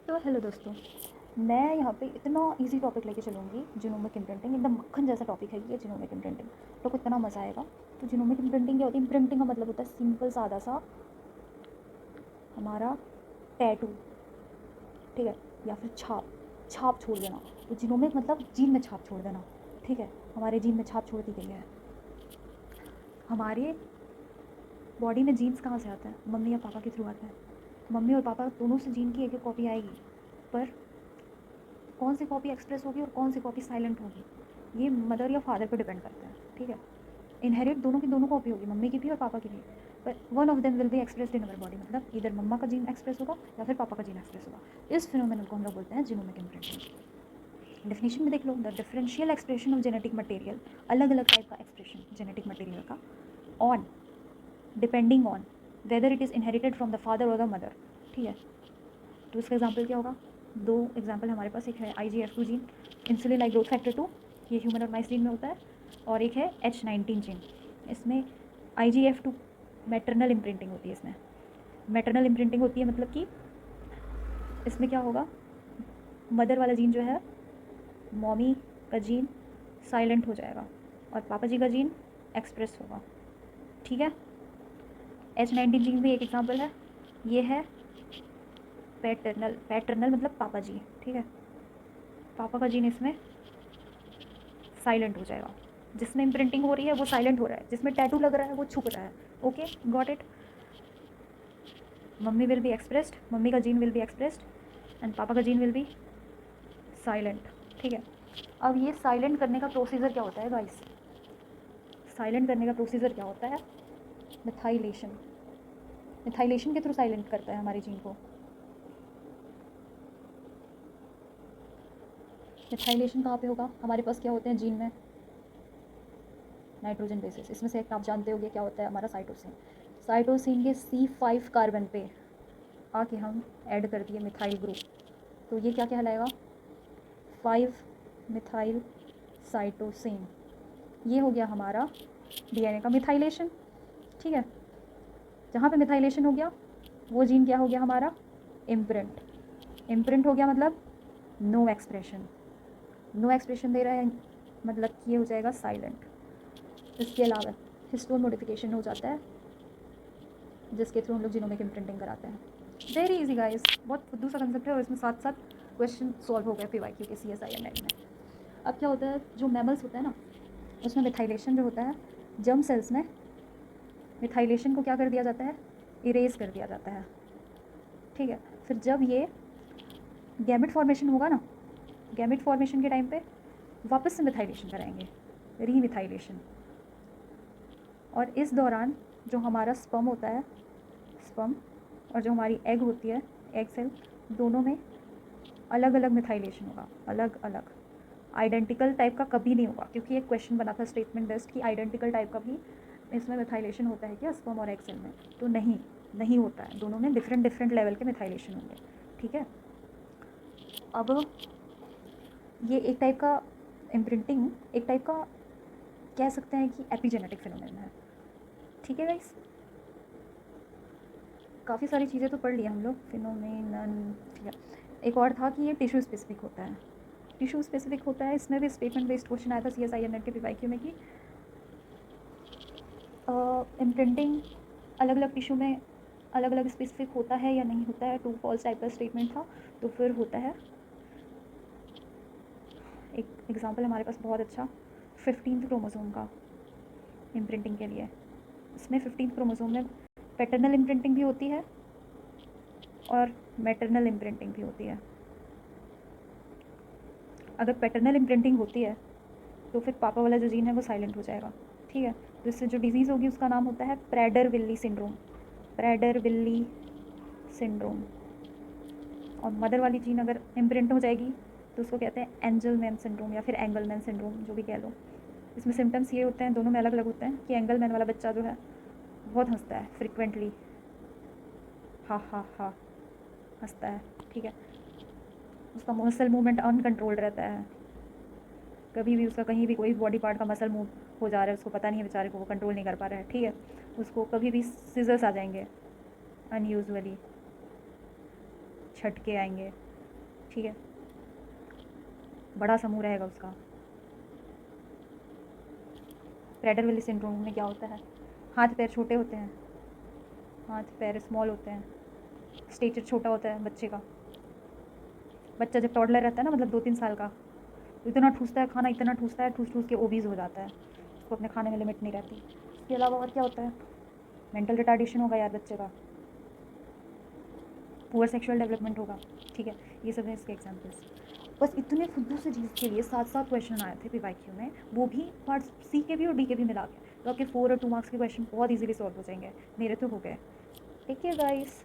तो हेलो दोस्तों, मैं यहाँ पे इतना इजी टॉपिक लेके चलूँगी। जीनोमिक इम्प्रिंटिंग एकदम मक्खन जैसा टॉपिक है ये जीनोमिक इम्प्रिंटिंग। तो को इतना मज़ा आएगा। तो जीनोमिक इम्प्रिंटिंग क्या होती है? इम्प्रिंटिंग का मतलब होता है सिंपल सादा सा हमारा टैटू, ठीक है, या फिर छाप छाप छोड़ देना। तो जीनोमिक मतलब जीन में छाप छोड़ देना, ठीक है। हमारे जीन में छाप छोड़ दी गई है। हमारे बॉडी में जीन्स कहाँ से आते हैं? मम्मी या पापा के थ्रू आते हैं। मम्मी और पापा दोनों से जीन की एक एक कॉपी आएगी, पर कौन सी कॉपी एक्सप्रेस होगी और कौन सी कॉपी साइलेंट होगी, ये मदर या फादर पर डिपेंड करता है, ठीक है। इनहेरिट दोनों की दोनों कॉपी होगी, मम्मी की भी और पापा की भी, पर one of them will be expressed in our body. मतलब इधर मम्मा का जीन एक्सप्रेस होगा या फिर पापा का जीन एक्सप्रेस होगा। इस फिनोमेनन को हम लोग बोलते हैं जीनोमिक इम्प्रिंटिंग। डेफिनेशन में देख लो, the differential expression of genetic material, अलग अलग टाइप का एक्सप्रेशन जेनेटिक मटेरियल का, on depending on whether it is inherited from the father और द मदर, ठीक है। तो इसका एग्जाम्पल क्या होगा? दो एग्जाम्पल हमारे पास, एक है IGF2 gene, insulin like growth factor 2, ये ह्यूमन और माइस जीन में होता है, और एक है H19 जीन। इसमें IGF2 मैटरनल इम्प्रिंटिंग होती है। इसमें मैटरनल इम्प्रिंटिंग होती है, मतलब कि इसमें क्या होगा, मदर वाला जीन जो है, मॉमी का जीन साइलेंट हो जाएगा और पापा जी का जीन एक्सप्रेस होगा, ठीक है। H19 जीन भी एक एग्जाम्पल है। ये है पैटर्नल, पैटर्नल मतलब पापा जी, ठीक है। पापा का जीन इसमें साइलेंट हो जाएगा। जिसमें इम्प्रिंटिंग हो रही है वो साइलेंट हो रहा है, जिसमें टैटू लग रहा है वो छुप रहा है। Okay, got it. Mummy will be expressed, mummy का gene will be expressed and papa का जीन विल बी साइलेंट, ठीक है। अब ये साइलेंट करने का प्रोसीजर क्या होता है गाइस? साइलेंट करने का प्रोसीजर क्या होता है? मिथाइलेशन। मिथाइलेशन के थ्रू साइलेंट करता है हमारे जीन को। मिथाइलेशन कहाँ पे होगा? हमारे पास क्या होते हैं जीन में? Nitrogen bases. इसमें से एक आप जानते होंगे क्या होता है हमारा? साइटोसिन। साइटोसिन के C5 कार्बन पे आके हम ऐड कर दिए मिथाइल ग्रुप, तो ये क्या कहलाएगा? 5 मिथाइल साइटोसिन। ये हो गया हमारा DNA का मिथाइलेशन, ठीक है। जहाँ पे मिथाइलेशन हो गया वो जीन क्या हो गया हमारा? इम्प्रिंट। इम्प्रिंट हो गया मतलब नो एक्सप्रेशन। नो एक्सप्रेशन दे रहा है मतलब कि ये हो जाएगा साइलेंट। इसके अलावा हिस्टोन मॉडिफिकेशन हो जाता है, जिसके थ्रू हम लोग जीनोमिक इम्प्रिंटिंग कराते हैं। वेरी इजी गाइस, बहुत फुद्दू सा कंसेप्ट है और इसमें साथ साथ क्वेश्चन सॉल्व हो गए PYQ के CSI और नेट में। अब क्या होता है, जो मैमल्स होता है ना, उसमें मिथाइलेशन जो होता है, जर्म सेल्स में मिथाइलेशन को क्या कर दिया जाता है? इरेज कर दिया जाता है, ठीक है। फिर जब ये गैमेट फॉर्मेशन होगा ना, गैमेट फॉर्मेशन के टाइम पे वापस से मिथाइलेशन कराएंगे, रीमिथाइलेशन। और इस दौरान जो हमारा स्पर्म होता है, स्पर्म, और जो हमारी एग होती है, एग सेल, दोनों में अलग अलग मिथाइलेशन होगा, अलग अलग। आइडेंटिकल टाइप का कभी नहीं होगा, क्योंकि एक क्वेश्चन बना था स्टेटमेंट बेस्ड कि आइडेंटिकल टाइप का भी इसमें मिथाइलेशन होता है क्या स्पर्म और एग सेल में? तो नहीं, नहीं होता है। दोनों में डिफरेंट डिफरेंट लेवल के मिथाइलेशन होंगे, ठीक है। अब ये एक टाइप का इम्प्रिंटिंग, एक टाइप का कह सकते हैं कि एपिजेनेटिक फिनोमेनन है, ठीक है गाइस। काफ़ी सारी चीज़ें तो पढ़ लिया हम लोग, फिनोमेनन, ठीक है। एक और था कि ये टिश्यू स्पेसिफिक होता है। टिश्यू स्पेसिफिक होता है, इसमें भी स्टेटमेंट बेस्ड क्वेश्चन आया था CSI और नेट के PYQ में कि इम्प्रिंटिंग अलग अलग टिश्यू में अलग अलग स्पेसिफिक होता है या नहीं होता है। ट्रू फॉल्स टाइप का स्टेटमेंट था, तो फिर होता है। एक एग्जांपल हमारे पास बहुत अच्छा, 15th क्रोमोसोम का इम्प्रिंटिंग के लिए। इसमें 15th क्रोमोसोम में पैटर्नल इम्प्रिंटिंग भी होती है और मैटरनल इम्प्रिंटिंग भी होती है। अगर पैटर्नल इम्प्रिंटिंग होती है तो फिर पापा वाला जो जीन है वो साइलेंट हो जाएगा, ठीक है। तो इससे जो डिजीज़ होगी उसका नाम होता है Prader Willey syndrome, Prader Willey syndrome. और मदर वाली जीन अगर इम्प्रिंट हो जाएगी तो उसको कहते हैं एंजलमैन सिंड्रोम या फिर एंगलमैन सिंड्रोम, जो भी कह लो। इसमें सिम्टम्स ये होते हैं, दोनों में अलग अलग होते हैं, कि एंगलमैन वाला बच्चा जो है बहुत हंसता है फ्रिक्वेंटली, हा हा हा हंसता है, ठीक है। उसका मसल मूवमेंट अनकंट्रोल्ड रहता है, कभी भी उसका कहीं भी कोई बॉडी पार्ट का मसल मूव हो जा रहा है, उसको पता नहीं है बेचारे को, वो कंट्रोल नहीं कर पा रहा है, ठीक है। उसको कभी भी सीजर्स आ जाएंगे, अनयूजुअली झटके आएंगे, ठीक है, बड़ा सा मुँह रहेगा उसका। प्रेडर-विली सिंड्रोम में क्या होता है, हाथ पैर छोटे होते हैं, हाथ पैर स्मॉल होते हैं, स्टेचर छोटा होता है बच्चे का। बच्चा जब टॉडलर रहता है ना, मतलब 2-3 साल का, तो इतना ठूसता है खाना, इतना ठूसता है, ठूस-ठूस के ओबीज़ हो जाता है। उसको अपने खाने में लिमिट नहीं रहती। इसके अलावा और क्या होता है, मेंटल रिटार्डेशन होगा यार बच्चे का, पुअर सेक्सुअल डेवलपमेंट होगा। ठीक है, ये सब हैं इसके एग्जांपल्स। बस इतने फुद्दू से चीज़ के लिए 7-7 क्वेश्चन आए थे पीवाईक्यू में, वो भी पार्ट सी के भी और डी के भी मिला के। तो आपके 4 और 2 मार्क्स के क्वेश्चन बहुत ईज़िली सॉल्व हो जाएंगे। मेरे तो हो गए। Take care guys.